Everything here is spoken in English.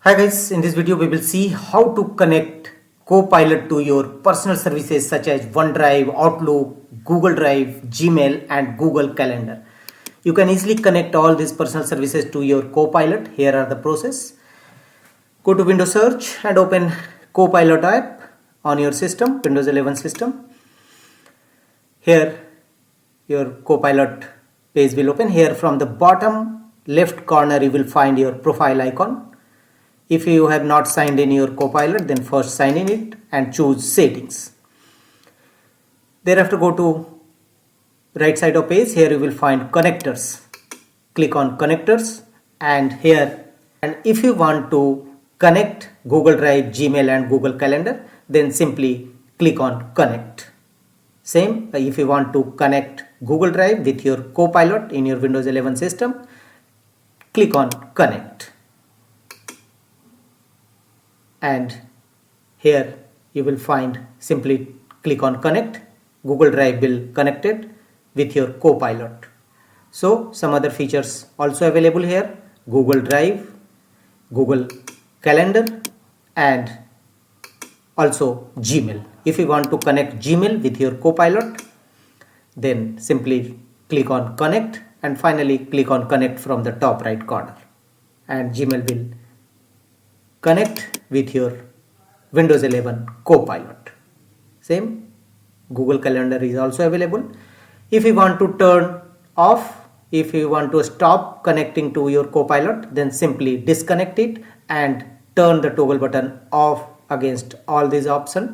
Hi guys, in this video we will see how to connect Copilot to your personal services such as OneDrive, Outlook, Google Drive, Gmail and Google Calendar. You can easily connect all these personal services to your Copilot. Here are the process. Go to Windows Search and open Copilot app on your system, Windows 11 system. Here your Copilot page will open. Here from the bottom left corner you will find your profile icon. If you have not signed in your Copilot, then first sign in it and choose settings. Thereafter go to right side of page. Here you will find connectors. Click on connectors and here, and if you want to connect Google Drive, Gmail and Google Calendar, then simply click on connect. Same, if you want to connect Google Drive with your Copilot in your Windows 11 system, click on connect. And here you will find simply click on connect. Google Drive will connect it with your Copilot. So some other features also available here: Google Drive, Google Calendar and also Gmail. If you want to connect Gmail with your Copilot, then simply click on connect and finally click on connect from the top right corner, and Gmail will connect with your Windows 11 Copilot. Same, Google Calendar is also available. If you want to turn off, if you want to stop connecting to your Copilot, then simply disconnect it and turn the toggle button off against all these options.